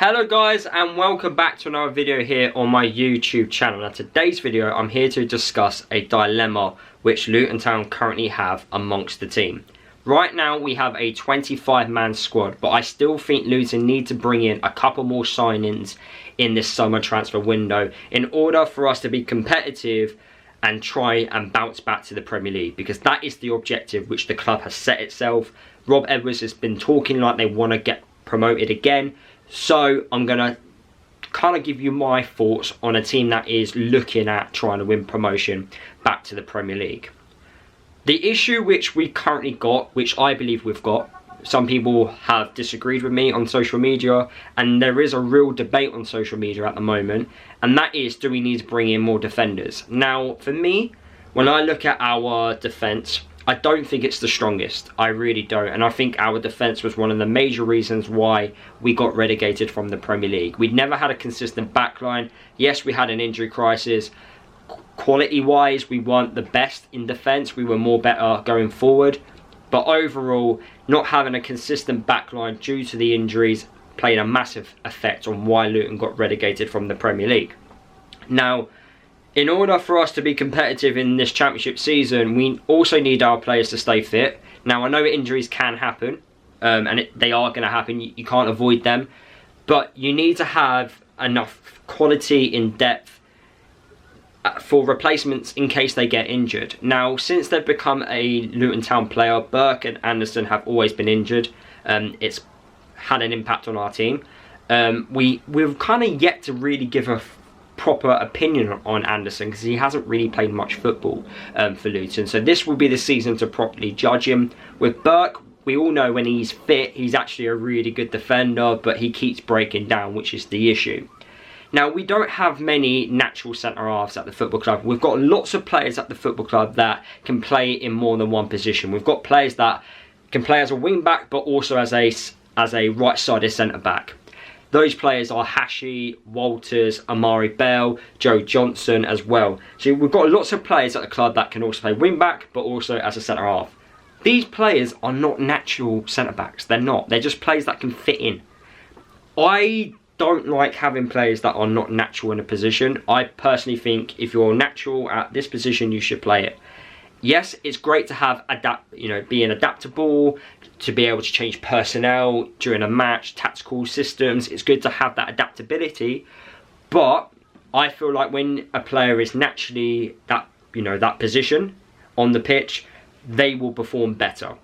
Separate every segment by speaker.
Speaker 1: Hello guys, and welcome back to another video here on my YouTube channel. Now today's video I'm here to discuss a dilemma which Luton Town currently have amongst the team. Right now we have a 25-man squad, but I still think Luton need to bring in a couple more signings in this summer transfer window in order for us to be competitive and try and bounce back to the Premier League, because that is the objective which the club has set itself. Rob Edwards has been talking like they want to get promoted again. So I'm going to kind of give you my thoughts on a team that is looking at trying to win promotion back to the Premier League. The issue which we currently got, which I believe we've got, some people have disagreed with me on social media, and there is a real debate on social media at the moment, and that is, do we need to bring in more defenders? Now, for me, when I look at our defence, I don't think it's the strongest. I really don't. And I think our defence was one of the major reasons why we got relegated from the Premier League. We'd never had a consistent backline. Yes, we had an injury crisis. Quality-wise, we weren't the best in defence. We were more better going forward. But overall, not having a consistent backline due to the injuries played a massive effect on why Luton got relegated from the Premier League. Now, in order for us to be competitive in this championship season, we also need our players to stay fit. Now, I know injuries can happen, and they are going to happen. You can't avoid them. But you need to have enough quality in depth for replacements in case they get injured. Now, since they've become a Luton Town player, Burke and Anderson have always been injured. It's had an impact on our team. We've kind of yet to really give a proper opinion on Anderson, because he hasn't really played much football for Luton. So this will be the season to properly judge him. With Burke, we all know when he's fit, he's actually a really good defender, but he keeps breaking down, which is the issue. Now, we don't have many natural centre-halves at the football club. We've got lots of players at the football club that can play in more than one position. We've got players that can play as a wing-back, but also as a right-sided centre-back. Those players are Hashi, Walters, Amari Bell, Joe Johnson as well. So we've got lots of players at the club that can also play wing-back, but also as a centre-half. These players are not natural centre-backs. They're not. They're just players that can fit in. I don't like having players that are not natural in a position. I personally think if you're natural at this position, you should play it. Yes, it's great to have being adaptable, to be able to change personnel during a match, tactical systems. It's good to have that adaptability, but I feel like when a player is naturally that position on the pitch, they will perform better.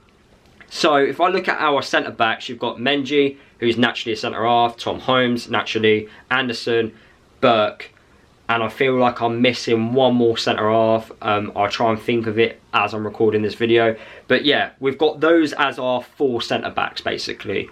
Speaker 1: So if I look at our centre backs, you've got Menji, who's naturally a centre half, Tom Holmes naturally, Anderson, Burke. And I feel like I'm missing one more centre-half. I'll try and think of it as I'm recording this video. But yeah, we've got those as our 4 centre-backs, basically.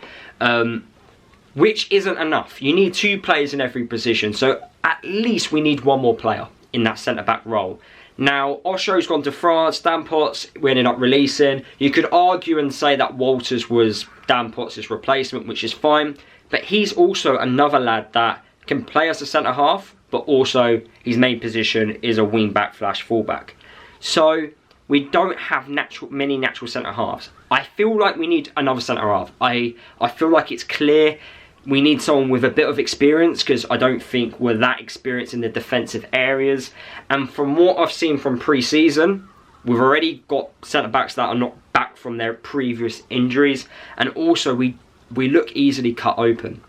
Speaker 1: Which isn't enough. You need 2 players in every position. So at least we need one more player in that centre-back role. Now, Osho's gone to France. Dan Potts, we ended up releasing. You could argue and say that Walters was Dan Potts' replacement, which is fine. But he's also another lad that can play as a centre-half, but also his main position is a wing-back / full-back. So we don't have many natural centre-halves. I feel like we need another centre-half. I feel like it's clear we need someone with a bit of experience, because I don't think we're that experienced in the defensive areas. And from what I've seen from pre-season, we've already got centre-backs that are not back from their previous injuries. And also we look easily cut open.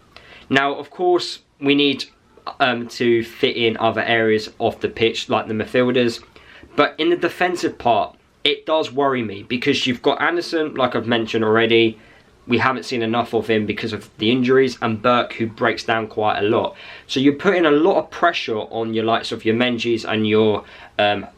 Speaker 1: Now, of course, we need to fit in other areas of the pitch, like the midfielders. But in the defensive part, it does worry me, because you've got Anderson, like I've mentioned already. We haven't seen enough of him because of the injuries, and Burke, who breaks down quite a lot. So you're putting a lot of pressure on your likes of your Menjis and your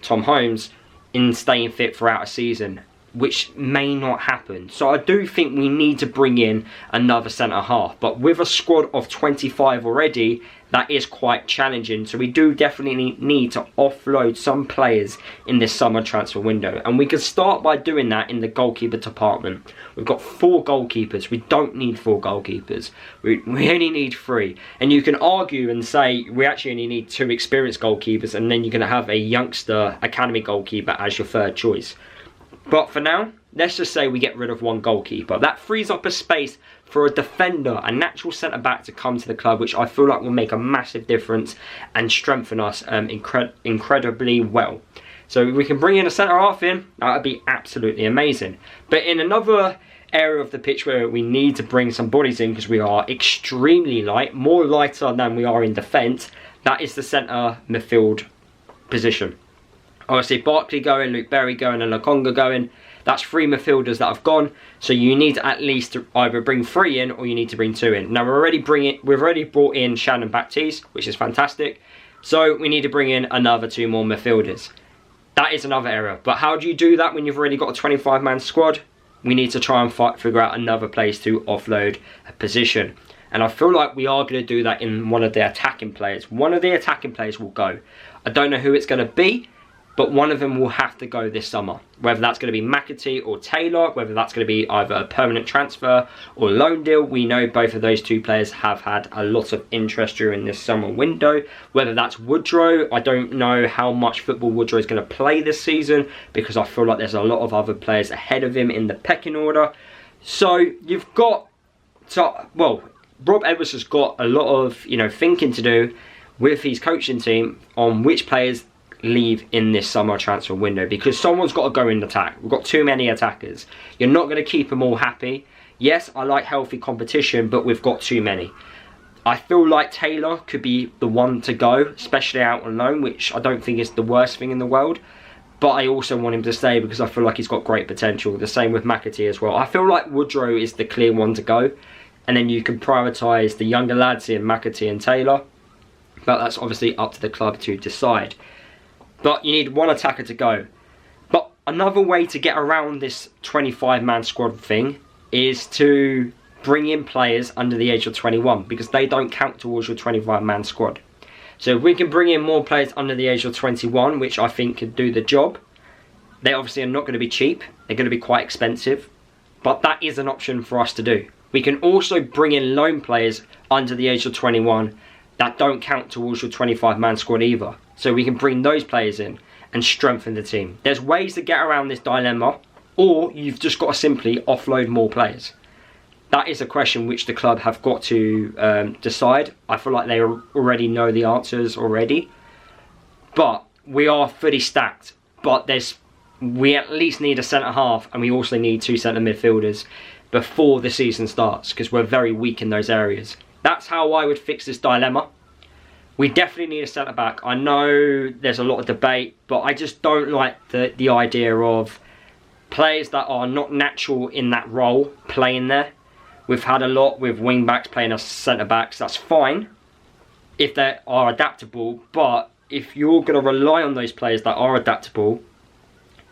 Speaker 1: Tom Holmes in staying fit throughout a season, which may not happen. So I do think we need to bring in another centre-half. But with a squad of 25 already, that is quite challenging. So we do definitely need to offload some players in this summer transfer window. And we can start by doing that in the goalkeeper department. We've got 4 goalkeepers. We don't need 4 goalkeepers. We only need 3. And you can argue and say we actually only need 2 experienced goalkeepers, and then you're going to have a youngster academy goalkeeper as your 3rd choice. But for now, let's just say we get rid of 1 goalkeeper. That frees up a space for a defender, a natural centre-back to come to the club, which I feel like will make a massive difference and strengthen us incredibly well. So if we can bring in a centre-half in, that would be absolutely amazing. But in another area of the pitch where we need to bring some bodies in, because we are extremely light, more lighter than we are in defence, that is the centre midfield position. Obviously Barkley going, Luke Berry going and Lokonga going. That's 3 midfielders that have gone, so you need to at least either bring 3 in or you need to bring 2 in. Now we've already brought in Shannon Baptiste, which is fantastic. So we need to bring in another 2 more midfielders. That is another area. But how do you do that when you've already got a 25-man squad? We need to try and figure out another place to offload a position. And I feel like we are going to do that in one of the attacking players. One of the attacking players will go. I don't know who it's going to be, but one of them will have to go this summer. Whether that's going to be McAtee or Taylor, whether that's going to be either a permanent transfer or loan deal. We know both of those 2 players have had a lot of interest during this summer window. Whether that's Woodrow, I don't know how much football Woodrow is going to play this season, because I feel like there's a lot of other players ahead of him in the pecking order. So you've got, well, Rob Edwards has got a lot of, thinking to do with his coaching team on which players leave in this summer transfer window, because someone's got to go in attack. We've got too many attackers. You're not going to keep them all happy. Yes, I like healthy competition, but we've got too many. I feel like Taylor could be the one to go, especially out on loan, which I don't think is the worst thing in the world. But I also want him to stay because I feel like he's got great potential. The same with McAtee as well. I feel like Woodrow is the clear one to go, and then you can prioritise the younger lads in McAtee and Taylor. But that's obviously up to the club to decide. But you need 1 attacker to go. But another way to get around this 25-man squad thing is to bring in players under the age of 21, because they don't count towards your 25-man squad. So if we can bring in more players under the age of 21, which I think could do the job, they obviously are not going to be cheap. They're going to be quite expensive. But that is an option for us to do. We can also bring in loan players under the age of 21 that don't count towards your 25-man squad either. So we can bring those players in and strengthen the team. There's ways to get around this dilemma, or you've just got to simply offload more players. That is a question which the club have got to decide. I feel like they already know the answers already. But we are fully stacked. But we at least need a centre-half, and we also need 2 centre midfielders before the season starts, because we're very weak in those areas. That's how I would fix this dilemma. We definitely need a centre-back. I know there's a lot of debate, but I just don't like the idea of players that are not natural in that role playing there. We've had a lot with wing-backs playing as centre-backs. That's fine if they are adaptable, but if you're going to rely on those players that are adaptable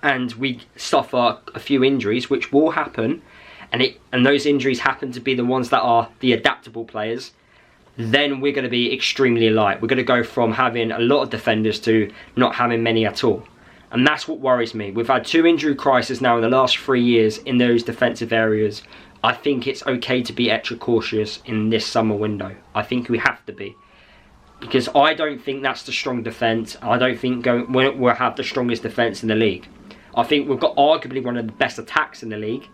Speaker 1: and we suffer a few injuries, which will happen, and those injuries happen to be the ones that are the adaptable players, then we're going to be extremely light. We're going to go from having a lot of defenders to not having many at all. And that's what worries me. We've had 2 injury crises now in the last 3 years in those defensive areas. I think it's okay to be extra cautious in this summer window. I think we have to be. Because I don't think that's the strong defence. I don't think we'll have the strongest defence in the league. I think we've got arguably one of the best attacks in the league.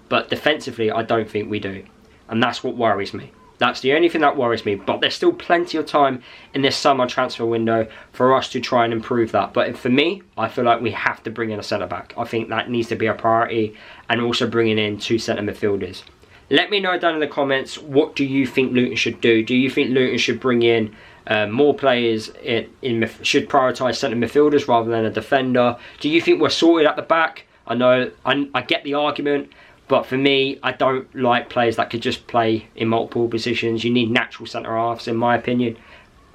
Speaker 1: But defensively, I don't think we do. And that's what worries me. That's the only thing that worries me. But there's still plenty of time in this summer transfer window for us to try and improve that. But for me, I feel like we have to bring in a centre-back. I think that needs to be a priority. And also bringing in 2 centre midfielders. Let me know down in the comments, what do you think Luton should do? Do you think Luton should bring in more players, should prioritise centre midfielders rather than a defender? Do you think we're sorted at the back? I know, I get the argument. But for me, I don't like players that could just play in multiple positions. You need natural centre-halves, in my opinion.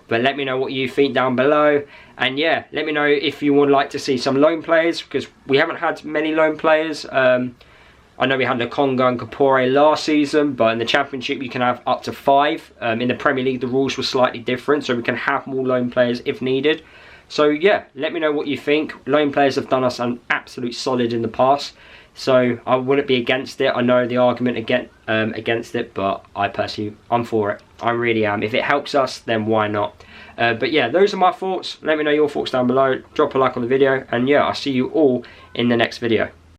Speaker 1: But let me know what you think down below. And yeah, let me know if you would like to see some loan players, because we haven't had many loan players. I know we had Lokonga and Kapore last season, but in the Championship you can have up to 5. In the Premier League the rules were slightly different, so we can have more loan players if needed. So yeah, let me know what you think. Loan players have done us an absolute solid in the past. So I wouldn't be against it. I know the argument against it, but I'm for it. I really am. If it helps us, then why not? But yeah, those are my thoughts. Let me know your thoughts down below. Drop a like on the video, and yeah, I'll see you all in the next video.